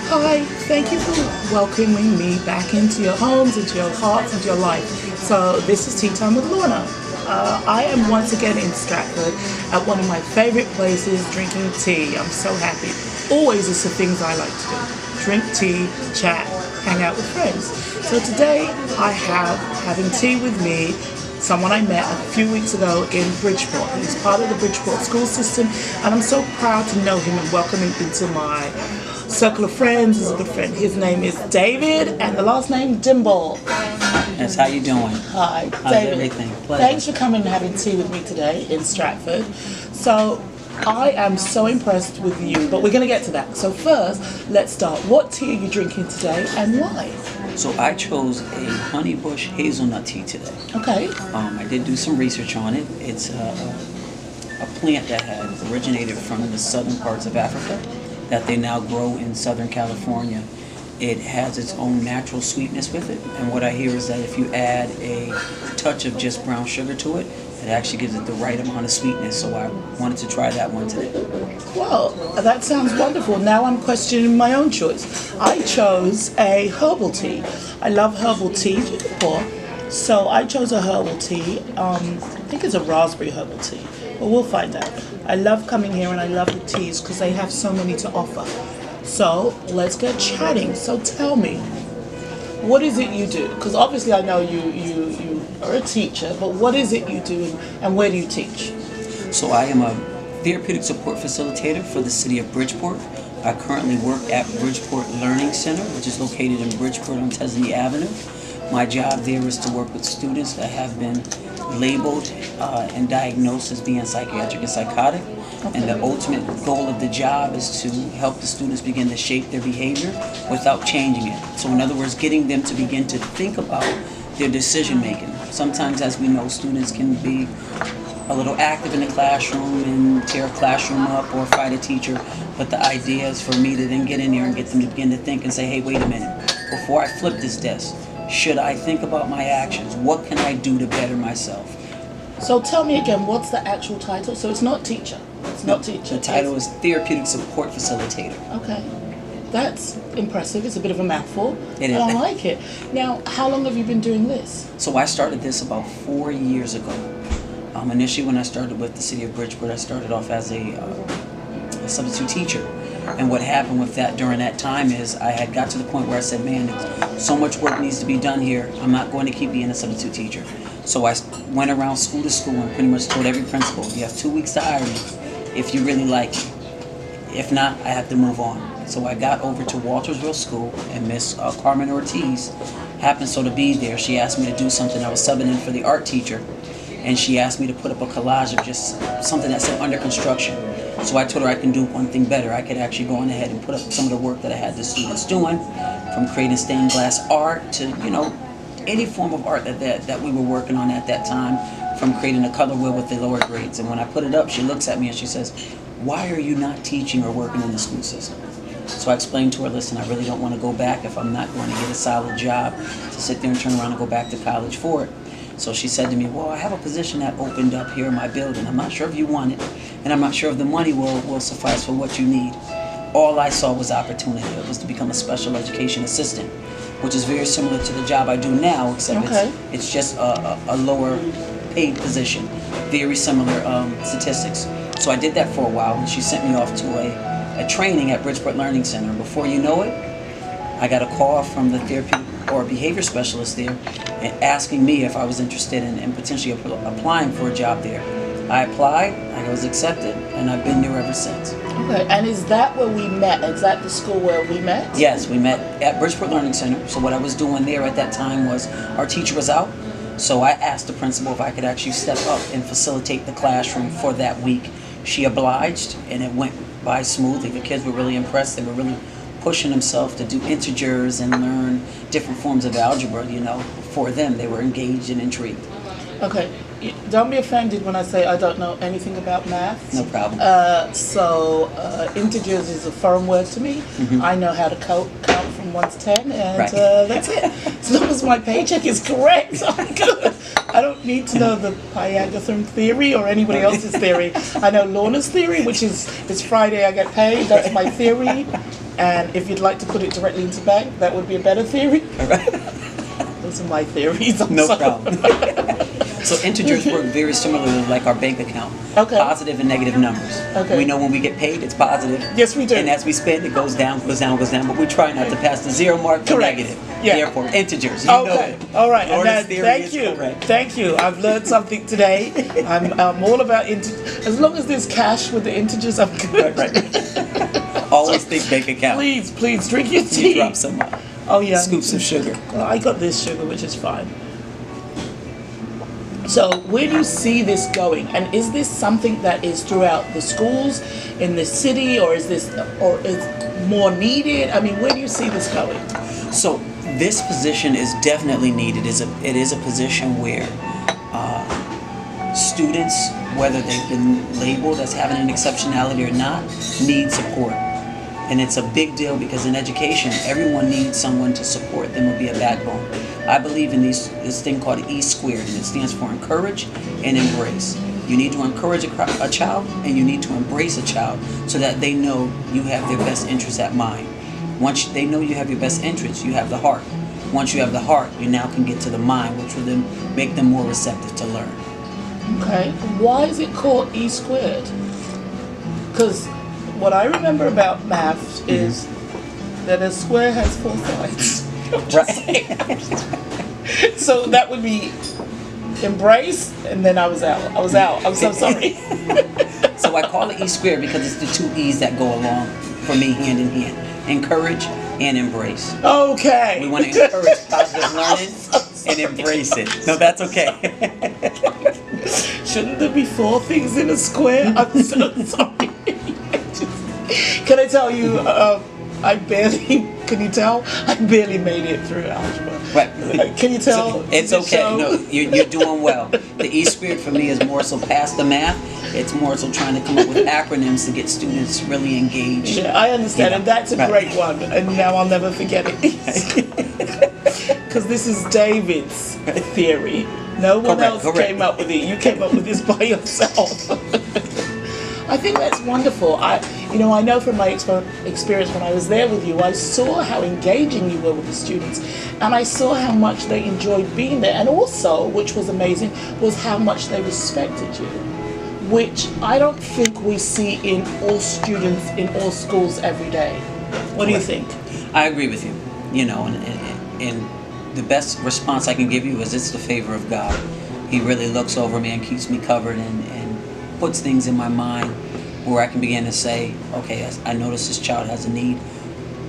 Hi, thank you for welcoming me back into your homes, into your hearts, into your life. So this is Tea Time with Lorna. I am once again in Stratford at one of my favorite places drinking tea. I'm so happy. Always is the things I like to do. Drink tea, chat, hang out with friends. So today I have having tea with me someone I met a few weeks ago in Bridgeport. He's part of the Bridgeport school system, and I'm so proud to know him and welcome him into my circle of friends. He's a good friend. His name is David, and the last name Dimbo. Yes, how you doing? Hi, How's David. everything? Thanks for coming and having tea with me today in Stratford. So I am so impressed with you, but we're going to get to that. So first, let's start. What tea are you drinking today, and why? So I chose a honey bush hazelnut tea today. Okay. I did do some research on it. It's a plant that has originated from the southern parts of Africa that they now grow in Southern California. It has its own natural sweetness with it, and what I hear is that if you add a touch of just brown sugar to it, it actually gives it the right amount of sweetness. So I wanted to try that one today. Well, that sounds wonderful. Now I'm questioning my own choice. I chose a herbal tea. I love herbal teas. You can pour. So I chose a herbal tea. I think it's a raspberry herbal tea, but we'll find out. I love coming here and I love the teas because they have so many to offer. So let's get chatting. So tell me, what is it you do? Because obviously I know you are a teacher, but what is it you do and where do you teach? So I am a therapeutic support facilitator for the city of Bridgeport. I currently work at Bridgeport Learning Center, which is located in Bridgeport on Tesney Avenue. My job there is to work with students that have been labeled and diagnosed as being psychiatric and psychotic. Okay. And the ultimate goal of the job is to help the students begin to shape their behavior without changing it. So in other words, getting them to begin to think about their decision making. Sometimes, as we know, students can be a little active in the classroom and tear a classroom up or fight a teacher, but the idea is for me to then get in there and get them to begin to think and say, hey, wait a minute, before I flip this desk, should I think about my actions? What can I do to better myself? So tell me again, what's the actual title? So it's not teacher. It's not teacher. The title is Therapeutic Support Facilitator. Okay. That's impressive. It's a bit of a mouthful. It is. But I like it. Now, how long have you been doing this? So I started this about 4 years ago. Initially, when I started with the city of Bridgeport, I started off as a substitute teacher. And what happened with that during that time is I had got to the point where I said, man, so much work needs to be done here. I'm not going to keep being a substitute teacher. So I went around school to school and pretty much told every principal, you have 2 weeks to hire me if you really like me. If not, I have to move on. So I got over to Waltersville School, and Miss Carmen Ortiz happened so to be there. She asked me to do something. I was subbing in for the art teacher, and she asked me to put up a collage of just something that said under construction. So I told her I can do one thing better. I could actually go on ahead and put up some of the work that I had the students doing, from creating stained glass art to, any form of art that we were working on at that time, from creating a color wheel with the lower grades. And when I put it up, she looks at me and she says, why are you not teaching or working in the school system? So I explained to her, listen, I really don't want to go back if I'm not going to get a solid job to sit there and turn around and go back to college for it. So she said to me, well, I have a position that opened up here in my building. I'm not sure if you want it, and I'm not sure if the money will suffice for what you need. All I saw was opportunity. It was to become a special education assistant, which is very similar to the job I do now, except it's just a lower paid position. Very similar statistics. So I did that for a while, and she sent me off to a training at Bridgeport Learning Center. Before you know it, I got a call from the therapeutic or behavior specialist there and asking me if I was interested in potentially applying for a job there. I applied, I was accepted, and I've been there ever since. Okay, and is that where we met? Is that the school where we met? Yes, we met at Bridgeport Learning Center. So what I was doing there at that time was our teacher was out, so I asked the principal if I could actually step up and facilitate the classroom for that week. She obliged, and it went by smoothly. The kids were really impressed. They were really pushing themselves to do integers and learn different forms of algebra, For them, they were engaged and intrigued. Okay. Don't be offended when I say I don't know anything about math. No problem. Integers is a foreign word to me. Mm-hmm. I know how to count from 1 to 10, and right. That's it. As long as my paycheck is correct, I'm good. I don't need to know the Pythagorean theory or anybody else's theory. I know Lorna's theory, which is it's Friday I get paid. That's my theory. And if you'd like to put it directly into bank, that would be a better theory. All right. Those are my theories. No problem. So integers work very similarly like our bank account. Okay. Positive and negative numbers. Okay. We know when we get paid, it's positive. Yes, we do. And as we spend, it goes down, goes down, goes down. But we try not to pass the zero mark to Correct. negative. Yeah. Therefore, integers. You know Okay. it. All right. Lorna's And theory thank is you. correct. Thank you. I've learned something today. I'm all about integers. As long as there's cash with the integers, I'm good. Right. Always think bank account. Please drink your tea. You drop some Oh yeah. scoops of sugar. Well, I got this sugar, which is fine. So where do you see this going? And is this something that is throughout the schools in the city, or is more needed? I mean, where do you see this going? So this position is definitely needed. It is a position where students, whether they've been labeled as having an exceptionality or not, need support. And it's a big deal because in education, everyone needs someone to support them or be a backbone. I believe in this thing called E squared, and it stands for encourage and embrace. You need to encourage a child, and you need to embrace a child so that they know you have their best interests at mind. Once they know you have your best interests, you have the heart. Once you have the heart, you now can get to the mind, which will then make them more receptive to learn. Okay. Why is it called E squared? Because what I remember about math is that a square has 4 sides. Right. So that would be embrace, and then I was out. I'm so sorry. So I call it E squared because it's the 2 E's that go along for me hand in hand. Encourage and embrace. Okay. We want to encourage positive learning and embrace it. No, that's okay. Shouldn't there be 4 things in a square? I'm so sorry. Can I tell you, can you tell? I barely made it through algebra. Right. Can you tell? So it's okay. No, you're doing well. The E squared for me is more so past the math. It's more so trying to come up with acronyms to get students really engaged. Yeah, I understand, Yeah. and that's a great one, and now I'll never forget it. Because this is David's theory. No one else came up with it. You came up with this by yourself. I think that's wonderful. I know from my experience when I was there with you, I saw how engaging you were with the students, and I saw how much they enjoyed being there, and also, which was amazing, was how much they respected you, which I don't think we see in all students in all schools every day. What do you think? I agree with you. And the best response I can give you is it's the favor of God. He really looks over me and keeps me covered and puts things in my mind where I can begin to say, okay, I notice this child has a need.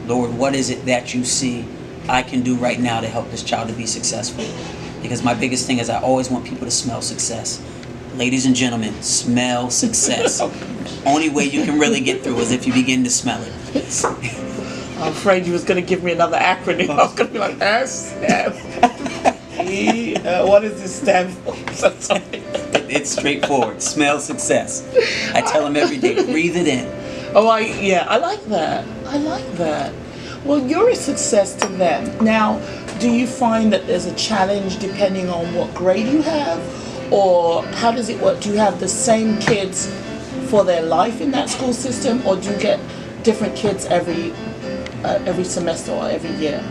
Lord, what is it that you see I can do right now to help this child to be successful? Because my biggest thing is I always want people to smell success. Ladies and gentlemen, smell success. Only way you can really get through is if you begin to smell it. I'm afraid you was going to give me another acronym. I was going to be like, S, F, E, what does this stand for? So sorry. It's straightforward. Smell success. I tell them every day, breathe it in. Oh, I like that. I like that. Well, you're a success to them. Now, do you find that there's a challenge depending on what grade you have? Or how does it work? Do you have the same kids for their life in that school system? Or do you get different kids every semester or every year?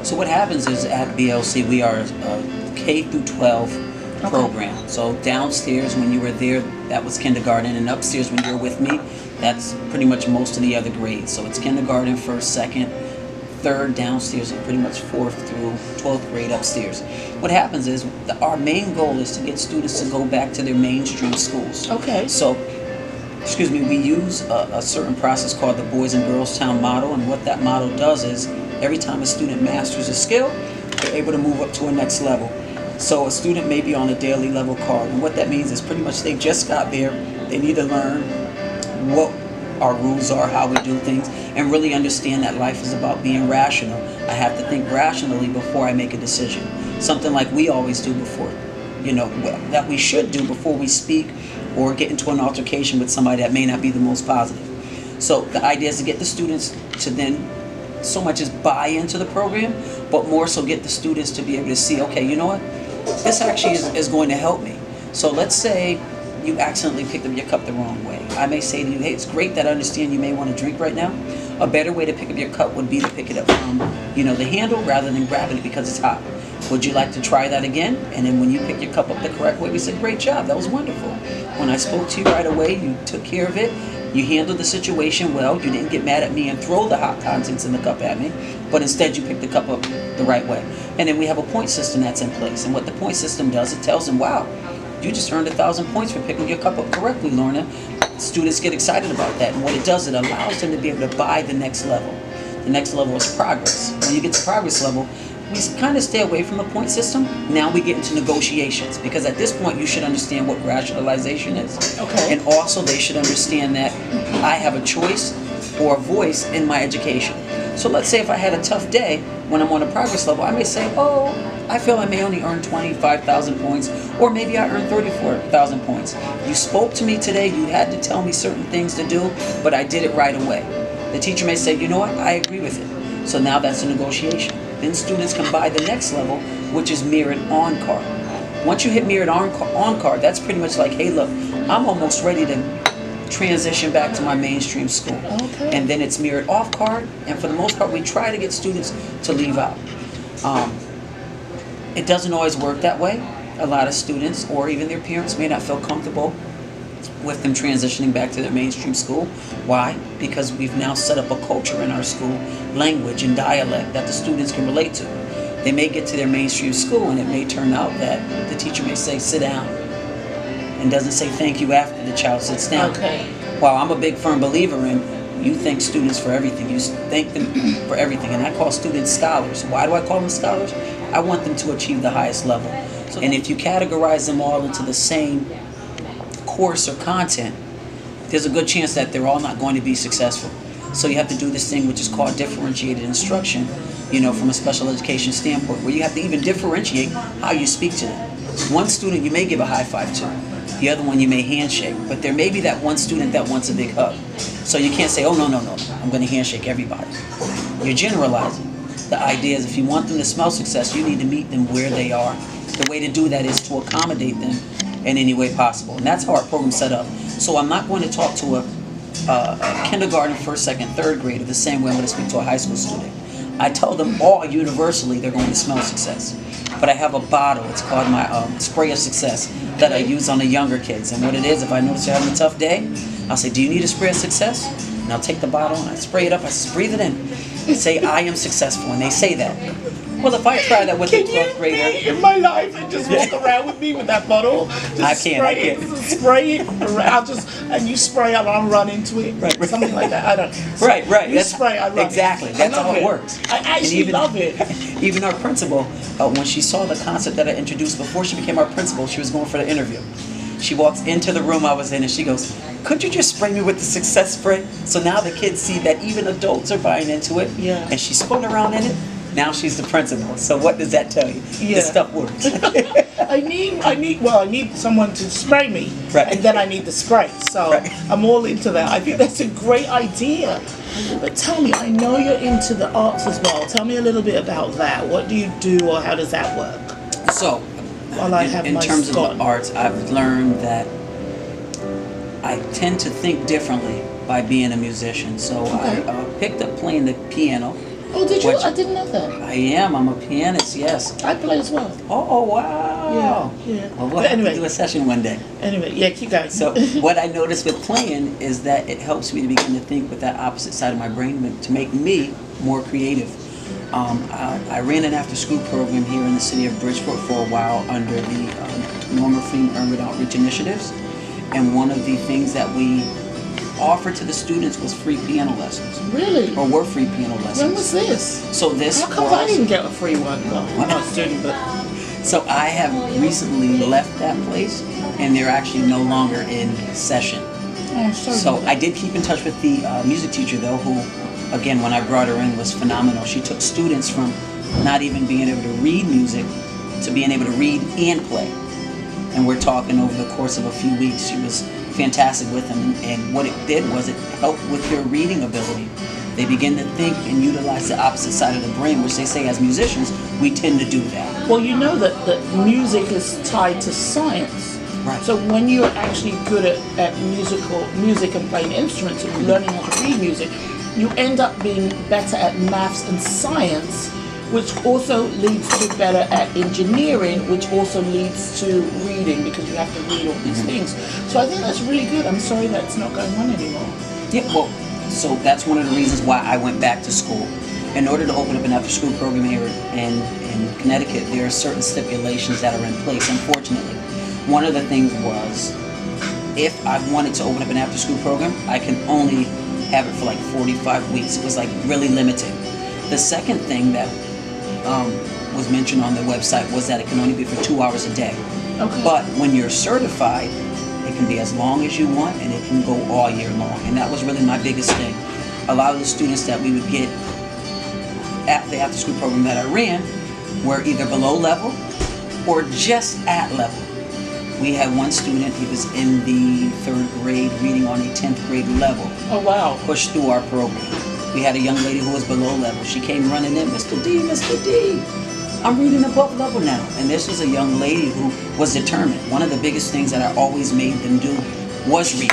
So what happens is at BLC, we are a K through 12 program. So downstairs when you were there, that was kindergarten, and upstairs when you're with me, that's pretty much most of the other grades. So it's kindergarten, 1st, 2nd, 3rd downstairs, and pretty much 4th through 12th grade upstairs. What happens is our main goal is to get students to go back to their mainstream schools. Okay. So, we use a certain process called the Boys and Girls Town model, and what that model does is every time a student masters a skill, they're able to move up to a next level. So a student may be on a daily level card, and what that means is pretty much they just got there. They need to learn what our rules are, how we do things, and really understand that life is about being rational. I have to think rationally before I make a decision. Something like we always do before, that we should do before we speak or get into an altercation with somebody that may not be the most positive. So the idea is to get the students to then so much as buy into the program, but more so get the students to be able to see, okay, you know what? This actually is going to help me. So let's say you accidentally picked up your cup the wrong way. I may say to you, hey, it's great that I understand you may want to drink right now. A better way to pick up your cup would be to pick it up from, the handle rather than grabbing it because it's hot. Would you like to try that again? And then when you pick your cup up the correct way, we said, great job, that was wonderful. When I spoke to you right away, you took care of it. You handled the situation well. You didn't get mad at me and throw the hot contents in the cup at me, but instead you picked the cup up the right way. And then we have a point system that's in place. And what the point system does, it tells them, wow, you just earned 1,000 points for picking your cup up correctly, Lorna. Students get excited about that. And what it does, it allows them to be able to buy the next level. The next level is progress. When you get to progress level, we kind of stay away from the point system. Now we get into negotiations, because at this point you should understand what rationalization is. Okay. And also they should understand that I have a choice or a voice in my education. So let's say if I had a tough day when I'm on a progress level, I may say, oh, I feel I may only earn 25,000 points, or maybe I earned 34,000 points. You spoke to me today, you had to tell me certain things to do, but I did it right away. The teacher may say, you know what, I agree with it. So now that's a negotiation. Then students can buy the next level, which is mirrored on card. Once you hit mirrored on card, that's pretty much like, hey, look, I'm almost ready to transition back to my mainstream school. Okay. And then it's mirrored off card, and for the most part, we try to get students to leave out. It doesn't always work that way. A lot of students, or even their parents, may not feel comfortable with them transitioning back to their mainstream school. Why? Because we've now set up a culture in our school, language and dialect, that the students can relate to. They may get to their mainstream school and it may turn out that the teacher may say, sit down, and doesn't say thank you after the child sits down. Okay. While I'm a big firm believer in, you thank students for everything. You thank them for everything. And I call students scholars. Why do I call them scholars? I want them to achieve the highest level. And if you categorize them all into the same course or content, there's a good chance that they're all not going to be successful. So you have to do this thing which is called differentiated instruction, from a special education standpoint, where you have to even differentiate how you speak to them. One student you may give a high five to, the other one you may handshake, but there may be that one student that wants a big hug. So you can't say, oh, no, I'm going to handshake everybody. You're generalizing. The idea is if you want them to smell success, you need to meet them where they are. The way to do that is to accommodate them in any way possible. And that's how our program's set up. So I'm not going to talk to a kindergarten, first, second, third grader the same way I'm going to speak to a high school student. I tell them all universally they're going to smell success. But I have a bottle, it's called my spray of success, that I use on the younger kids. And what it is, if I notice they're having a tough day, I'll say, do you need a spray of success? And I'll take the bottle and I spray it up, I just breathe it in, and say, I am successful. And they say that. Well, if I try that with a 12th grader in my life and just walk around with me with that bottle, I can't. Spray it around, and you spray and I'll run into it, right. Something like that. I don't. Right. You that's spray, I run. Exactly. That's how it works. I actually love it. Even our principal, when she saw the concept that I introduced before she became our principal, she was going for the interview. She walks into the room I was in and she goes, could you just spray me with the success spray? So now the kids see that even adults are buying into it. Yeah. And she spun around in it. Now she's the principal. So what does that tell you? Yeah. This stuff works. I need someone to spray me. Right. And then I need the spray. So right. I'm all into that. I think that's a great idea. But tell me, I know you're into the arts as well. Tell me a little bit about that. What do you do, or how does that work? So, while I have in my terms Scott. of the arts, I've learned that I tend to think differently by being a musician. So Okay. I picked up playing the piano. Oh, did you? I didn't know that. I am. I'm a pianist, yes. I play as well. Oh, wow. Yeah. Well, we'll have to do a session one day. Anyway, yeah, keep going. So what I noticed with playing is that it helps me to begin to think with that opposite side of my brain to make me more creative. I ran an after-school program here in the city of Bridgeport for a while under the Norma Freeman Urban Outreach Initiatives. And one of the things that we offered to the students was free piano lessons. Really? Or were free piano lessons. When was this? So this How come I didn't get a free one? Well, I'm not a student, but... So I have recently left that place, and they're actually no longer in session. Oh, sorry. So I did keep in touch with the music teacher, though, who, again, when I brought her in, was phenomenal. She took students from not even being able to read music to being able to read and play. And we're talking over the course of a few weeks. She was fantastic with them, and what it did was it helped with their reading ability. They begin to think and utilize the opposite side of the brain, which they say as musicians, we tend to do that. Well, you know that music is tied to science. Right. So when you're actually good at music and playing instruments and learning how to read music, you end up being better at maths and science, which also leads to better at engineering, which also leads to reading, because you have to read all these things. So I think that's really good. I'm sorry that's not going on anymore. Yeah, well, so that's one of the reasons why I went back to school. In order to open up an after-school program here in Connecticut, there are certain stipulations that are in place, unfortunately. One of the things was, if I wanted to open up an after-school program, I can only have it for like 45 weeks. It was like really limited. The second thing that was mentioned on the website was that it can only be for 2 hours a day. Okay. But when you're certified, it can be as long as you want, and it can go all year long. And that was really my biggest thing. A lot of the students that we would get at the after-school program that I ran were either below level or just at level. We had one student, he was in the 3rd grade, reading on a 10th grade level. Oh, wow. Pushed through our program. We had a young lady who was below level. She came running in, Mr. D, Mr. D, I'm reading above level now. And this was a young lady who was determined. One of the biggest things that I always made them do was read.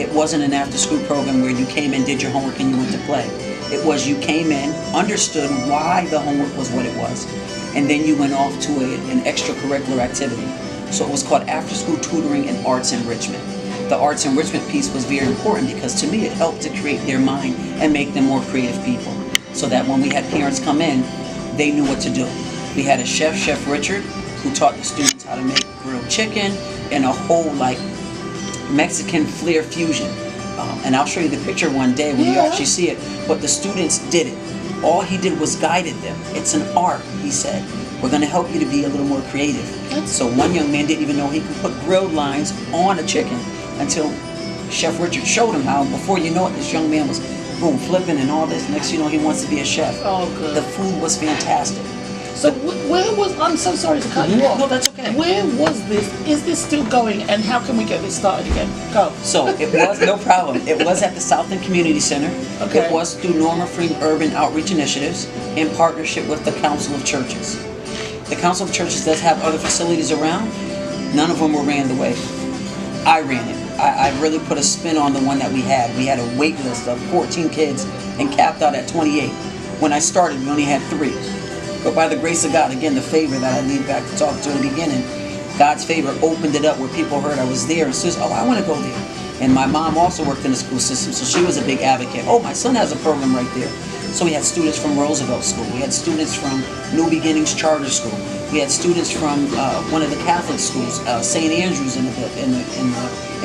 It wasn't an after-school program where you came in, did your homework, and you went to play. It was you came in, understood why the homework was what it was, and then you went off to an extracurricular activity. So it was called after-school tutoring and arts enrichment. The arts enrichment piece was very important because to me it helped to create their mind and make them more creative people. So that when we had parents come in, they knew what to do. We had a chef, Chef Richard, who taught the students how to make grilled chicken and a whole like Mexican flair fusion. And I'll show you the picture one day when you actually see it. But the students did it. All he did was guided them. It's an art, he said. We're going to help you to be a little more creative. So one young man didn't even know he could put grilled lines on a chicken until Chef Richard showed him how. Before you know it, this young man was boom, flipping and all this. Next you know, he wants to be a chef. Oh, good. The food was fantastic. So where was, I'm so sorry to cut you off. No, that's okay. Where was this? Is this still going? And how can we get this started again? Go. So it was, no problem. It was at the South End Community Center. Okay. It was through Norma Free Urban Outreach Initiatives in partnership with the Council of Churches. The Council of Churches does have other facilities around. None of them were ran the way I ran it. I really put a spin on the one that we had. We had a wait list of 14 kids and capped out at 28. When I started, we only had 3. But by the grace of God, again, the favor that I lead back to talk to in the beginning, God's favor opened it up where people heard I was there and says, oh, I want to go there. And my mom also worked in the school system, so she was a big advocate. Oh, my son has a program right there. So we had students from Roosevelt School. We had students from New Beginnings Charter School. We had students from one of the Catholic schools, St. Andrews in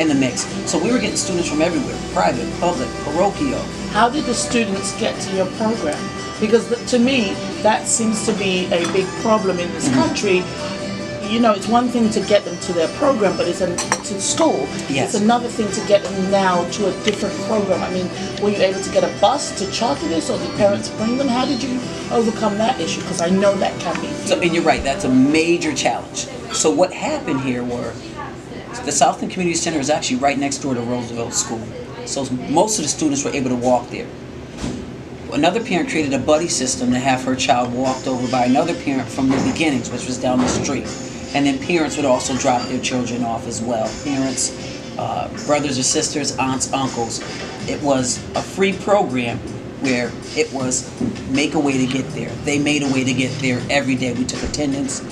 the mix. So we were getting students from everywhere, private, public, parochial. How did the students get to your program? Because to me, that seems to be a big problem in this country. You know, it's one thing to get them to their program, but it's to school. Yes. It's another thing to get them now to a different program. I mean, were you able to get a bus to charter this, or did parents bring them? How did you overcome that issue? Because I know that can be. So, and you're right, that's a major challenge. So what happened here were, the South End Community Center is actually right next door to Roosevelt School. So most of the students were able to walk there. Another parent created a buddy system to have her child walked over by another parent from New Beginnings, which was down the street. And then parents would also drop their children off as well. Parents, brothers or sisters, aunts, uncles. It was a free program where it was make a way to get there. They made a way to get there every day. We took attendance.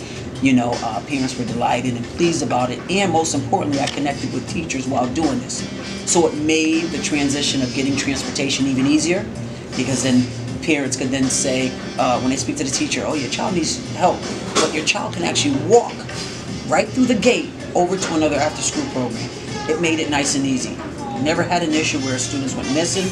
You know, parents were delighted and pleased about it. And most importantly, I connected with teachers while doing this. So it made the transition of getting transportation even easier, because then parents could then say, when they speak to the teacher, oh, your child needs help, but your child can actually walk right through the gate over to another after-school program. It made it nice and easy. Never had an issue where students went missing.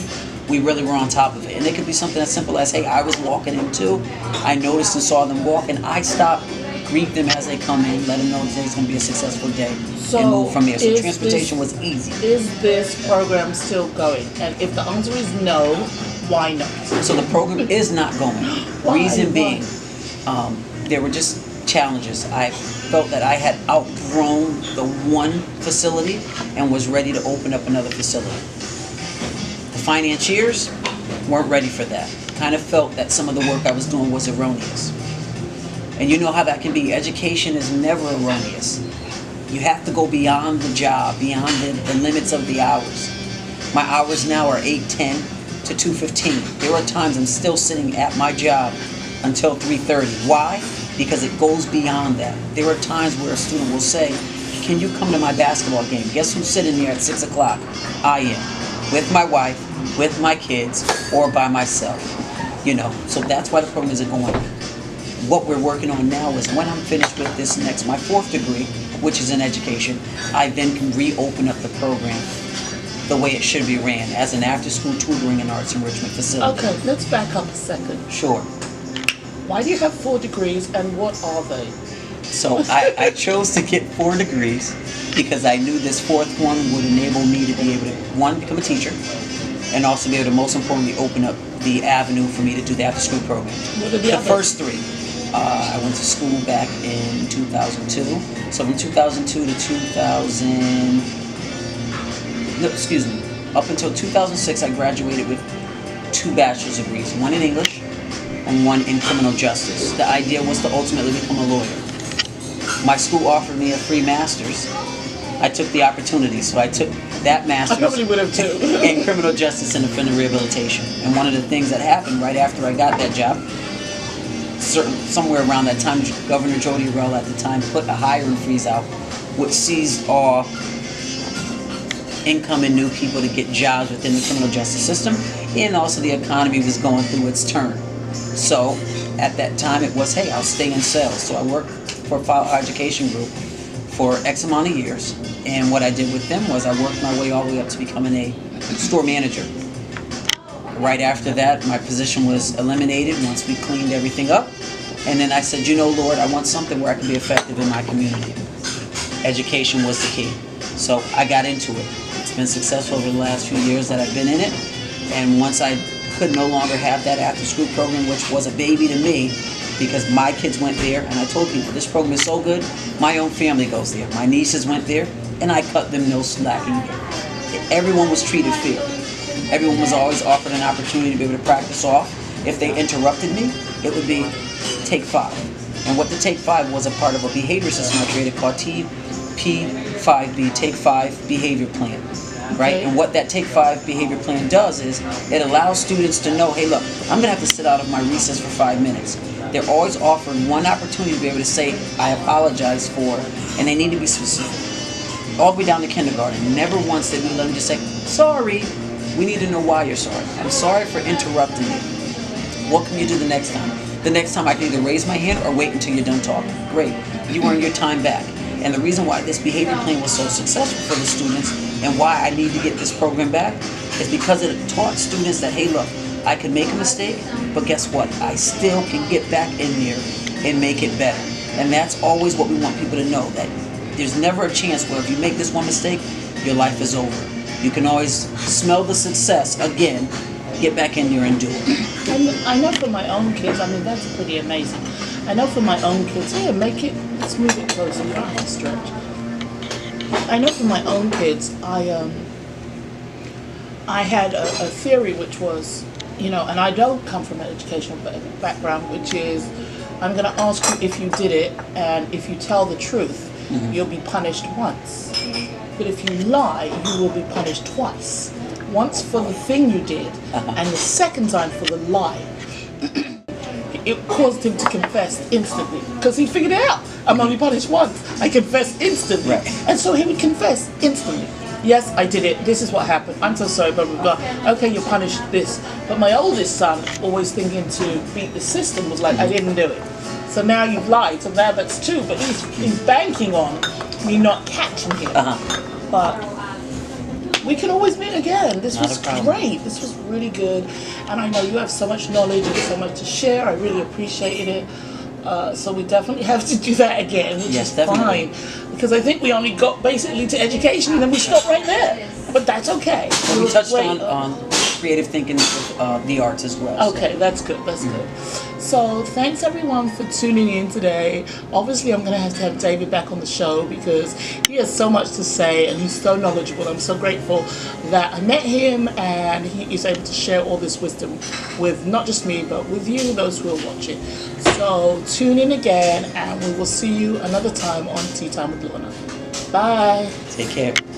We really were on top of it. And it could be something as simple as, hey, I was walking in too. I noticed and saw them walk, and I stopped, greet them as they come in, let them know today's going to be a successful day, and move from there. So transportation was easy. Is this program still going? And if the answer is no, why not? So the program is not going. Why? Reason being, there were just challenges. I felt that I had outgrown the one facility and was ready to open up another facility. The financiers weren't ready for that. Kind of felt that some of the work I was doing was erroneous. And you know how that can be. Education is never erroneous. You have to go beyond the job, beyond the limits of the hours. My hours now are 8:10 to 2:15. There are times I'm still sitting at my job until 3:30. Why? Because it goes beyond that. There are times where a student will say, can you come to my basketball game? Guess who's sitting there at 6 o'clock? I am. With my wife, with my kids, or by myself. You know, so that's why the program isn't going. What we're working on now is when I'm finished with this next, my 4th degree, which is in education, I then can reopen up the program the way it should be ran, as an after-school tutoring and arts enrichment facility. Okay, let's back up a second. Sure. Why do you have 4 degrees and what are they? So I chose to get 4 degrees because I knew this 4th one would enable me to be able to, one, become a teacher, and also be able to, most importantly, open up the avenue for me to do the after-school program. What are the others? First 3. I went to school back in 2002. So from 2002 to up until 2006, I graduated with 2 bachelor's degrees, one in English and one in criminal justice. The idea was to ultimately become a lawyer. My school offered me a free master's. I took the opportunity, so I took that master's I probably would have too. in criminal justice and offender rehabilitation. And one of the things that happened right after I got that job, somewhere around that time, Governor Jody Rell at the time put a hiring freeze out, which seized all income and new people to get jobs within the criminal justice system, and also the economy was going through its turn. So at that time it was, hey, I'll stay in sales. So I worked for a File Education Group for X amount of years, and what I did with them was I worked my way all the way up to becoming a store manager. Right after that, my position was eliminated once we cleaned everything up, and then I said, you know, Lord, I want something where I can be effective in my community. Education was the key. So I got into it. It's been successful over the last few years that I've been in it, and once I could no longer have that after-school program, which was a baby to me, because my kids went there, and I told people, this program is so good, my own family goes there. My nieces went there, and I cut them no slack either. Everyone was treated fair. Everyone was always offered an opportunity to be able to practice off. If they interrupted me, it would be Take 5. And what the Take 5 was a part of a behavior system I created called TP5B, Take 5 Behavior Plan. Right? And what that Take 5 behavior plan does is it allows students to know, hey, look, I'm going to have to sit out of my recess for 5 minutes. They're always offered one opportunity to be able to say, I apologize for, and they need to be specific. All the way down to kindergarten. Never once did we let them just say, sorry. We need to know why you're sorry. I'm sorry for interrupting you. What can you do the next time? The next time I can either raise my hand or wait until you're done talking. Great. You earn your time back. And the reason why this behavior plan was so successful for the students and why I need to get this program back is because it taught students that, hey, look, I can make a mistake, but guess what? I still can get back in there and make it better. And that's always what we want people to know, that there's never a chance where if you make this one mistake, your life is over. You can always smell the success again, get back in there and do it. And I know for my own kids, I mean, that's pretty amazing. I know for my own kids, here, make it, let's move it closer, you don't have to stretch. I know for my own kids, I had a theory which was, you know, and I don't come from an educational background, which is, I'm going to ask you if you did it, and if you tell the truth, you'll be punished once. But if you lie, you will be punished twice. Once for the thing you did, and the second time for the lie. It caused him to confess instantly, because he figured it out. I'm only punished once. I confess instantly. Right. And so he would confess instantly. Yes, I did it. This is what happened. I'm so sorry, blah, blah, blah. Okay, you're punished this. But my oldest son, always thinking to beat the system, was like, I didn't do it. So now you've lied. So now that's 2. But he's banking on me not catching him. But we can always meet again. This was great. This was really good. And I know you have so much knowledge and so much to share. I really appreciated it. So we definitely have to do that again, which is fine. Because I think we only got basically to education and then we stopped right there. But that's okay. Well, we touched on creative thinking with the arts as well. Okay, that's good. That's good. So thanks everyone for tuning in today. Obviously, I'm going to have David back on the show because he has so much to say and he's so knowledgeable. I'm so grateful that I met him and he is able to share all this wisdom with not just me, but with you, those who are watching. So tune in again and we will see you another time on Tea Time with Lorna. Bye. Take care.